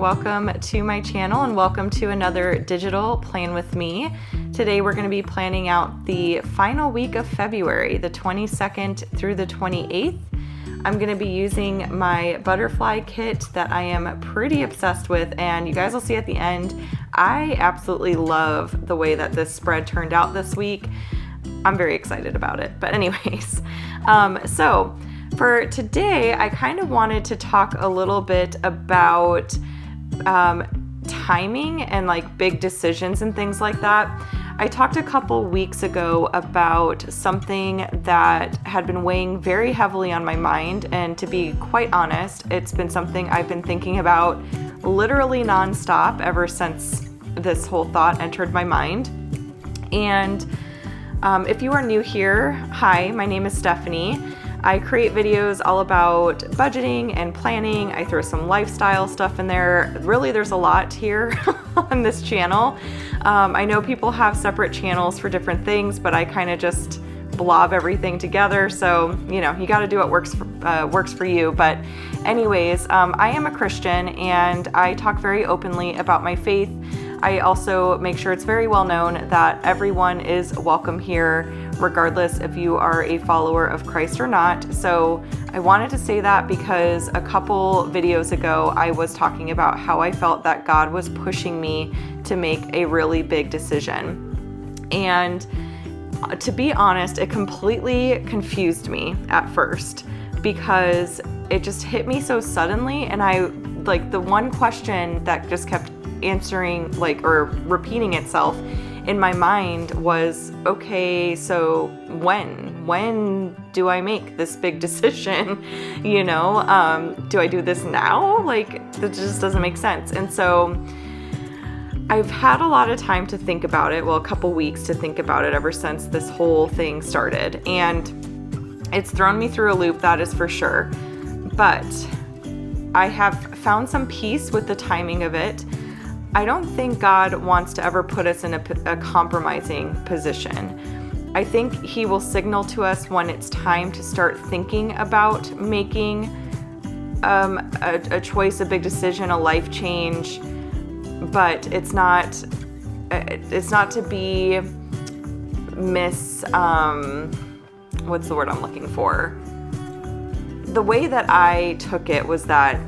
welcome to my channel and welcome to another digital plan with me. Today we're going to be planning out the final week of February, the 22nd through the 28th. I'm going to be using my butterfly kit that I am pretty obsessed with, and you guys will see at the end, I absolutely love the way that this spread turned out this week. I'm very excited about it. But anyways, so for today, I kind of wanted to talk a little bit about timing and like big decisions and things like that. I talked a couple weeks ago about something that had been weighing very heavily on my mind, and to be quite honest, it's been something I've been thinking about literally nonstop ever since this whole thought entered my mind. And if you are new here, hi, my name is Stephanie. I create videos all about budgeting and planning. I throw some lifestyle stuff in there. Really, there's a lot here on this channel. I know people have separate channels for different things, but I kind of just blob everything together. So, you know, you got to do what works for you. But anyways, I am a Christian and I talk very openly about my faith. I also make sure it's very well known that everyone is welcome here, regardless if you are a follower of Christ or not. So I wanted to say that because a couple videos ago, I was talking about how I felt that God was pushing me to make a really big decision. And to be honest, it completely confused me at first because it just hit me so suddenly. And the one question that just kept answering or repeating itself in my mind was, okay, so when do I make this big decision? You know, do I do this now? That just doesn't make sense. And so I've had a lot of time to think about it. Well, a couple weeks to think about it ever since this whole thing started. And it's thrown me through a loop, that is for sure. But I have found some peace with the timing of it. I don't think God wants to ever put us in a compromising position. I think He will signal to us when it's time to start thinking about making a choice, a big decision, a life change, but it's not to be what's the word I'm looking for? The way that I took it was that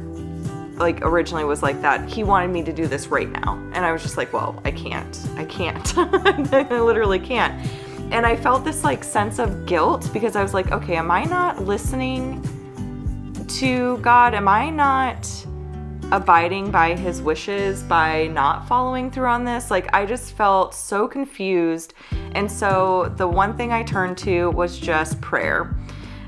originally was like that He wanted me to do this right now. And I was just like, well, I can't. I literally can't. And I felt this sense of guilt because I was like, okay, am I not listening to God? Am I not abiding by His wishes by not following through on this? I just felt so confused. And so the one thing I turned to was just prayer.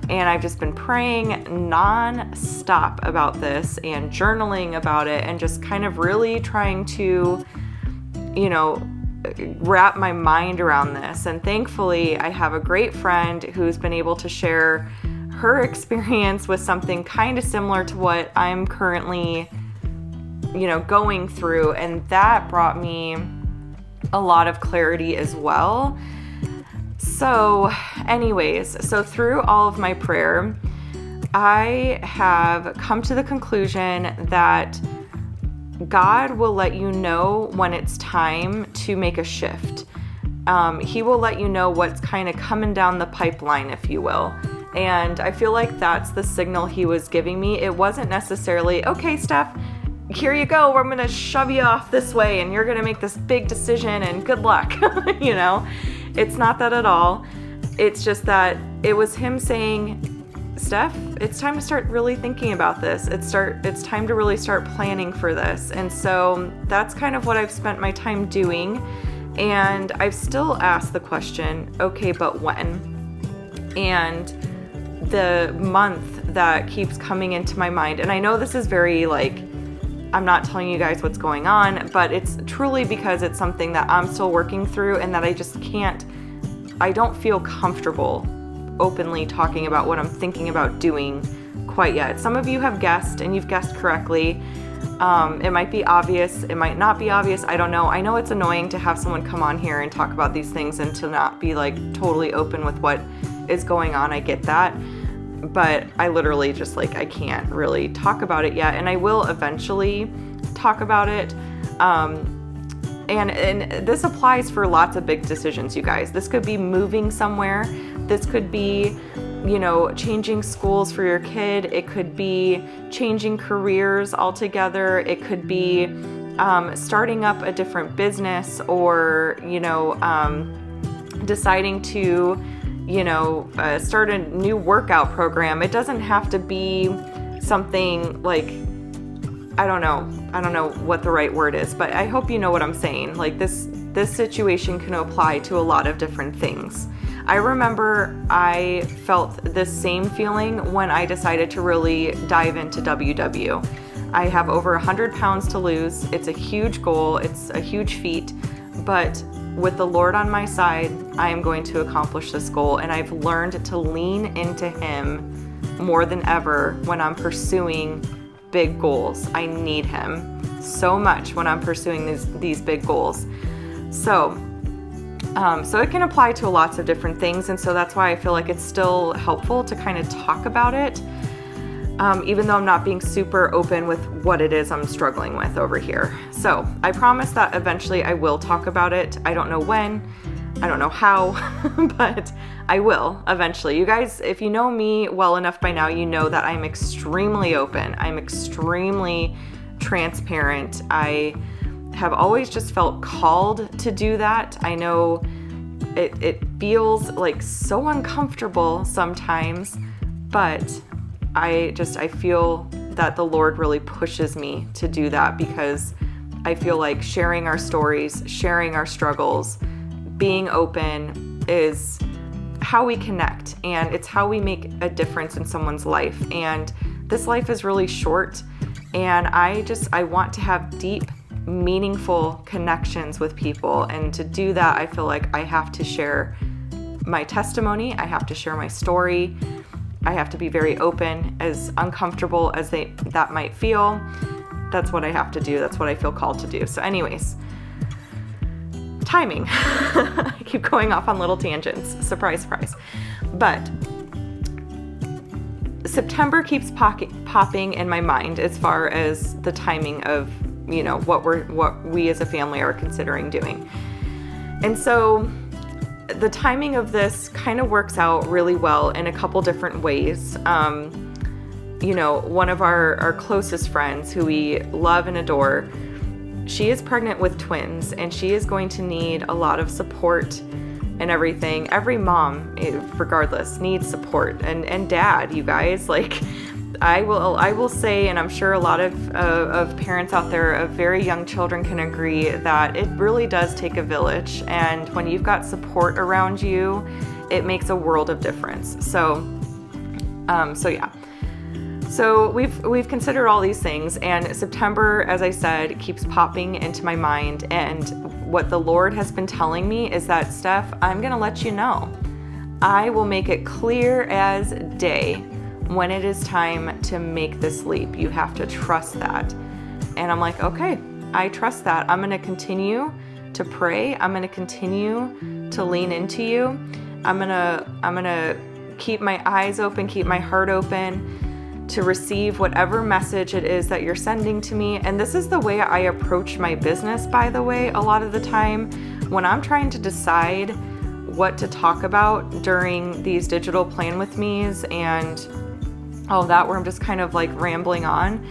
And I've just been praying non-stop about this and journaling about it and just kind of really trying to, wrap my mind around this. And thankfully, I have a great friend who's been able to share her experience with something kind of similar to what I'm currently, going through. And that brought me a lot of clarity as well. So anyways, through all of my prayer, I have come to the conclusion that God will let you know when it's time to make a shift. He will let you know what's kind of coming down the pipeline, if you will. And I feel like that's the signal He was giving me. It wasn't necessarily, okay, Steph, here you go. I'm going to shove you off this way and you're going to make this big decision and good luck, It's not that at all. It's just that it was Him saying, Steph, it's time to start really thinking about this. It's time to really start planning for this. And so that's kind of what I've spent my time doing. And I've still asked the question, okay, but when? And the month that keeps coming into my mind, and I know this is very I'm not telling you guys what's going on, but it's truly because it's something that I'm still working through and that I don't feel comfortable openly talking about what I'm thinking about doing quite yet. Some of you have guessed, and you've guessed correctly. It might be obvious, it might not be obvious, I don't know. I know it's annoying to have someone come on here and talk about these things and to not be totally open with what is going on. I get that. But I literally just I can't really talk about it yet. And I will eventually talk about it. And this applies for lots of big decisions, you guys. This could be moving somewhere. This could be, changing schools for your kid. It could be changing careers altogether. It could be starting up a different business, or, deciding to, start a new workout program. It doesn't have to be something like, I don't know what the right word is, but I hope you know what I'm saying. Like this situation can apply to a lot of different things. I remember I felt this same feeling when I decided to really dive into WW. I have over 100 pounds to lose. It's a huge goal. It's a huge feat, but with the Lord on my side, I am going to accomplish this goal. And I've learned to lean into Him more than ever when I'm pursuing big goals. I need Him so much when I'm pursuing these big goals. So it can apply to lots of different things. And so that's why I feel like it's still helpful to kind of talk about it, even though I'm not being super open with what it is I'm struggling with over here. So I promise that eventually I will talk about it. I don't know when, I don't know how, but I will eventually. You guys, if you know me well enough by now, you know that I'm extremely open. I'm extremely transparent. I have always just felt called to do that. I know it feels like so uncomfortable sometimes, but I feel that the Lord really pushes me to do that, because I feel like sharing our stories, sharing our struggles, being open is how we connect, and it's how we make a difference in someone's life. And this life is really short, and I want to have deep, meaningful connections with people. And to do that, I feel like I have to share my testimony. I have to share my story. I have to be very open, as uncomfortable as that might feel. That's what I have to do. That's what I feel called to do. So anyways, timing. I keep going off on little tangents. Surprise, surprise. But September keeps popping in my mind as far as the timing of, what we as a family are considering doing. And so the timing of this kind of works out really well in a couple different ways. One of our closest friends, who we love and adore, she is pregnant with twins, and she is going to need a lot of support and everything. Every mom, regardless, needs support, and dad, you guys. Like, I will say, and I'm sure a lot of parents out there of very young children can agree, that it really does take a village, and when you've got support around you, it makes a world of difference. So yeah. So we've considered all these things, and September, as I said, keeps popping into my mind. And what the Lord has been telling me is that, Steph, I'm going to let you know. I will make it clear as day when it is time to make this leap. You have to trust that. And I'm like, okay, I trust that. I'm going to continue to pray. I'm going to continue to lean into you. I'm going to keep my eyes open, keep my heart open to receive whatever message it is that you're sending to me. And this is the way I approach my business, by the way. A lot of the time when I'm trying to decide what to talk about during these digital plan with me's and all that, where I'm just kind of like rambling on,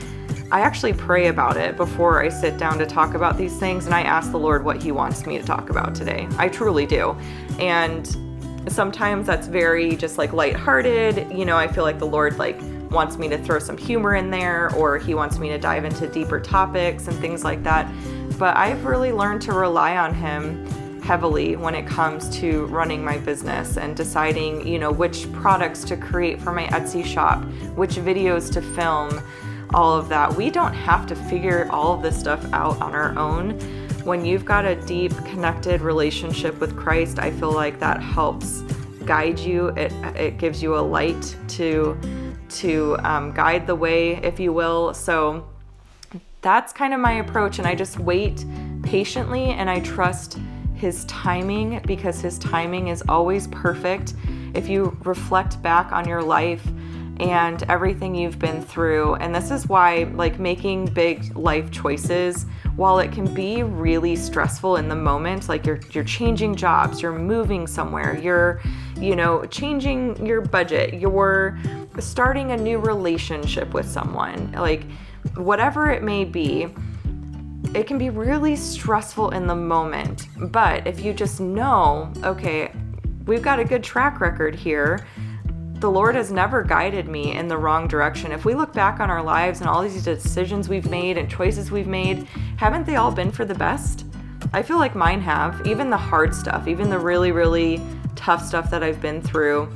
I actually pray about it before I sit down to talk about these things, and I ask the Lord what He wants me to talk about today. I truly do. And sometimes that's very just like lighthearted. I feel like the Lord wants me to throw some humor in there, or He wants me to dive into deeper topics and things like that. But I've really learned to rely on Him heavily when it comes to running my business and deciding, which products to create for my Etsy shop, which videos to film, all of that. We don't have to figure all of this stuff out on our own. When you've got a deep, connected relationship with Christ, I feel like that helps guide you. It gives you a light to guide the way, if you will. So that's kind of my approach, and I just wait patiently, and I trust His timing, because His timing is always perfect. If you reflect back on your life and everything you've been through. And this is why, like, making big life choices, while it can be really stressful in the moment, like you're changing jobs, you're moving somewhere, you're, you know, changing your budget, you're starting a new relationship with someone, like whatever it may be, it can be really stressful in the moment. But if you just know, okay, we've got a good track record here, the Lord has never guided me in the wrong direction. If we look back on our lives and all these decisions we've made and choices we've made, haven't they all been for the best? I feel like mine have. Even the hard stuff, even the really, really tough stuff that I've been through,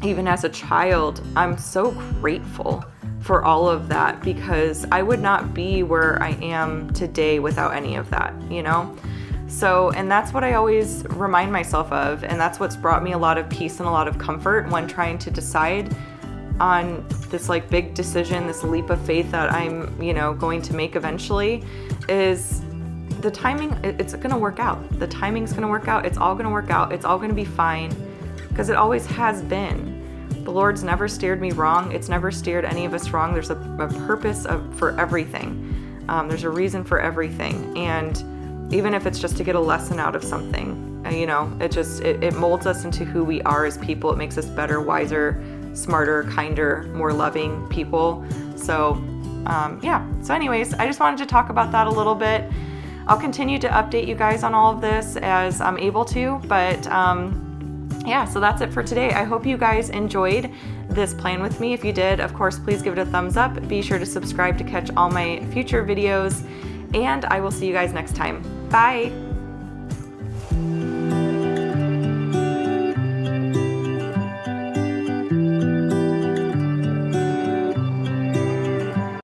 even as a child, I'm so grateful for all of that, because I would not be where I am today without any of that, you know? So, and that's what I always remind myself of, and that's what's brought me a lot of peace and a lot of comfort when trying to decide on this like big decision, this leap of faith that I'm, you know, going to make eventually, is the timing. It's gonna work out. The timing's gonna work out. It's all gonna work out. It's all gonna be fine, because it always has been. The Lord's never steered me wrong. It's never steered any of us wrong. There's a purpose for everything. There's a reason for everything. And even if it's just to get a lesson out of something, you know, it molds us into who we are as people. It makes us better, wiser, smarter, kinder, more loving people. So, yeah. So anyways, I just wanted to talk about that a little bit. I'll continue to update you guys on all of this as I'm able to, but, yeah, so that's it for today. I hope you guys enjoyed this plan with me. If you did, of course, please give it a thumbs up. Be sure to subscribe to catch all my future videos, and I will see you guys next time. Bye.